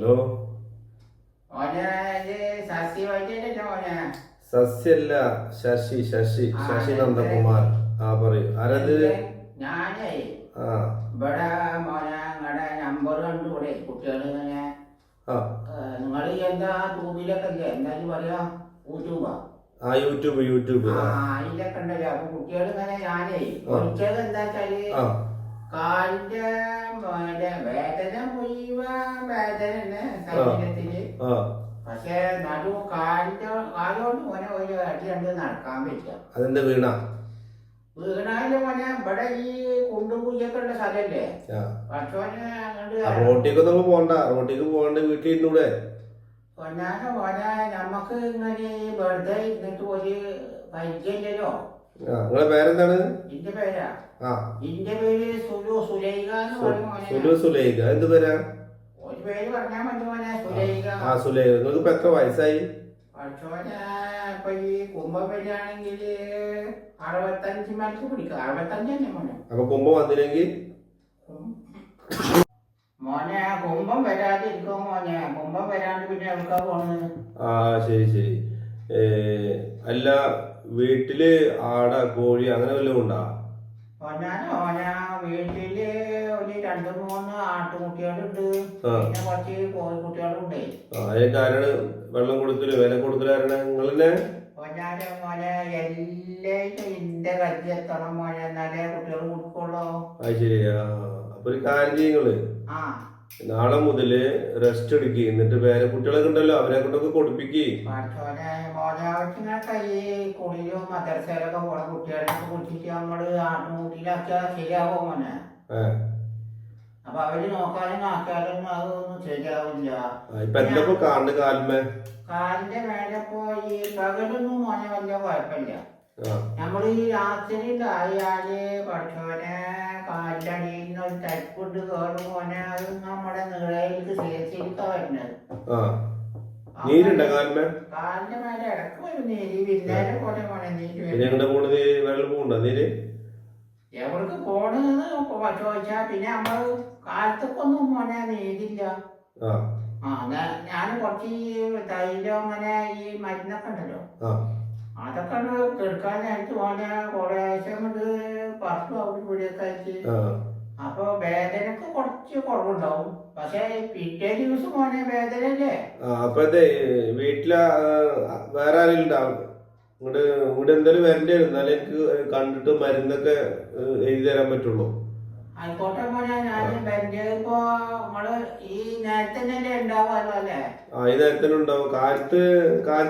Hello. സസ്യല്ല, Sasi Sasi Sasi Nandakumar. പറയൂ, ആരത്? ഞാനേ ഇവിടെ മോനെ നിങ്ങളുടെ നമ്പർ കണ്ടുകൂടെ കുട്ടികള് ഇങ്ങനെ നിങ്ങൾ എന്താ ട്യൂബിലൊക്കെ ഇല്ലേ, എന്തായാലും പറയാ യൂട്യൂബാ? യൂട്യൂബ് അതിലൊക്കെ ഉണ്ടല്ലോ. അപ്പൊ കുട്ടികൾ ഇങ്ങനെ ഞാനേ വിളിച്ചത് എന്താ വെച്ചാല് കാലിന്റെ വേദന മുഴുവൻ വേദന ശരീരത്തില്. പക്ഷെ കാലുകൊണ്ട് മോനെ ഒരു അടി രണ്ട് നടക്കാൻ പറ്റില്ല. അതെന്താ വീണാലും മോനെ ഇവിടെ ഈ കുണ്ടും കുയ്യൊക്കെ ഉള്ള സ്ഥലല്ലേ. റോട്ടിക്കൊന്നും പോണ്ട, റോട്ടിക്ക് പോകണ്ട, വീട്ടിലിരുന്നൂടെ? പൊന്നാന മോനെ നമ്മക്ക് ഇങ്ങനെ വെറുതെ ഇരുന്നിട്ട് ഒരു പരിചയമില്ലല്ലോ. നിങ്ങളെ പേരെന്താണ്? എന്റെ പേരാ എന്റെ പേര് സുലൈഖ എന്ന് പറയും മോനെ. സുലൈഖ എന്ത് പേരാ? ഒരു പേര് പറഞ്ഞാൽ മതി മോനെ, സുലൈഖ. സുലൈഖ. നിങ്ങൾക്ക് ഇപ്പൊ എത്ര വയസ്സായി? പഠിച്ചോനെ ഇപ്പൊ ഈ കുംഭപ്പേരാണെങ്കിൽ 65 മണിക്ക് പിടിക്കുക. 65 തന്നെ മോനെ. അപ്പൊ കുംഭം വന്നില്ലെങ്കിൽ മോനെ കുംഭം വരാതിരിക്കും മോനെ. കുംഭം വരാണ്ട് പിന്നെ എവിടെക്കാ പോണത്? ശരി. അല്ല, വീട്ടില് ആട കോഴി അങ്ങനെ വല്ലതും ഉണ്ടാ? മോനെ വീട്ടില് ഒരു 2-3 ആട്ടുകുട്ടികളുണ്ട്, പിന്നെ കുറച്ച് കോഴിക്കുട്ടികളുണ്ട്. അതിനൊക്കെ ആരാണ് വെള്ളം കൊടുക്കല്, വില കൊടുക്കലാരാണ്? നിങ്ങൾ തന്നെ? മോനെ എല്ലാം എന്റെ കജ്ജി എത്തണം മോനെ, എന്നാലേ കുട്ടികൾ കൊടുക്കുള്ളൂ. അത് ശരിയാ. അപ്പൊ ഒരു കാര്യം ചെയ്യുങ്ങള്, നാളെ മുതല് റെസ്റ്റ് എടുക്കുക. എന്നിട്ട് വേറെ കുട്ടികളൊക്കെ ഉണ്ടല്ലോ, അവരെ കൊണ്ടൊക്കെ കൊടുപ്പിക്ക്. കുളിയിലും മദർസയിലൊക്കെ പോണ കുട്ടികളൊക്കെ കുടിച്ചിട്ട് നമ്മള് ആട്ടുകൂട്ടിയിലാക്കിയാൽ ശരിയാവോ മോനെ? അപ്പൊ അവര് നോക്കാനും ആക്കാനും അതൊന്നും ശരിയാവില്ല. ഇപ്പൊ എന്തൊക്കെ കാണുന്നു കാലിന്റെ മേലെ? ഇപ്പൊ ഈ പകലൊന്നും മോനെ വലിയ കുഴപ്പമില്ല. നമ്മള് ഈ രാത്രി ആയാല് പഠിച്ചോനെ കാലിന്റെ അടിയിൽ നിന്ന് ഒരു തരിപ്പിട്ട് കയറും മോനെ. അത് നമ്മുടെ നിഴലിലേക്ക് ശേഷിക്കാ വരുന്നത്. കാലിന്റെ മേലെ ഇടക്ക് വരും നീര്, വില്ലേനെ പോലെ മോനെ നീര്. എവിടേക്ക് പോണെന്ന് ചോദിച്ചാ പിന്നെ നമ്മള് കാലത്തൊക്കെ ഒന്നും മോനെ നീരില്ല. ഞാൻ കുറച്ച് തൈലം അങ്ങനെ ഈ മരുന്നൊക്കെ ഉണ്ടല്ലോ, അതൊക്കെ കെടുക്കാൻ നേരത്ത് മോനെ കുറേശ്ശെ കൊണ്ട് പറിച്ചു അവിടെ പിടിയൊക്കെ ആയിട്ട്. അപ്പൊ വേദനക്ക് കുറച്ച് കുറവുണ്ടാവും, പക്ഷെ പിറ്റേ ദിവസം മോനെ വേദന അല്ലേ. അപ്പൊ വീട്ടില് വേറെ ആരെങ്കിലും ഉണ്ടാവും? ഇവിടെ എന്തായാലും വരണ്ടേ, എന്നാലും എനിക്ക് കണ്ടിട്ട് മരുന്നൊക്കെ എഴുതി തരാൻ പറ്റുള്ളൂ. ആയിക്കോട്ടെ മോനെ, ഞാൻ ഇപ്പൊ നമ്മള് ഈ നേരത്തെ തന്നെ ഉണ്ടാവുമല്ലോ അല്ലേ? ഈ നേരത്തെ ഉണ്ടാവും. കാലത്ത്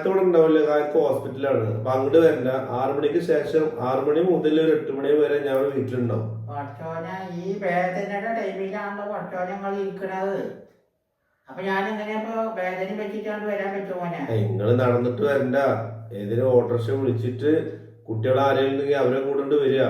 ഇവിടെ ഉണ്ടാവില്ല, കാലത്ത് ഹോസ്പിറ്റലാണ്. അപ്പൊ അങ്ങോട്ട് വരണ്ട. 6 മണിക്ക് ശേഷം 6 മണി മുതൽ ഒരു 8 മണി വരെ ഞാൻ വീട്ടിലുണ്ടാവും. പഠിച്ചോനെ ഈ വേദനയുടെ ടൈമിലാണല്ലോ പഠിച്ചോനെ ഞങ്ങൾ ഇരിക്കണത്. അപ്പൊ ഞാൻ എങ്ങനെയാ ഇപ്പൊ വേദന പറ്റിട്ടാണ്ട് വരാൻ പറ്റുമോ മോനെ? നിങ്ങള് നടന്നിട്ട് വരണ്ട, ഏതെങ്കിലും ഓട്ടോറിക്ഷ വിളിച്ചിട്ട് കുട്ടികൾ ആരെങ്കിലും ഉണ്ടെങ്കിൽ അവരെ കൂടെ വരിക.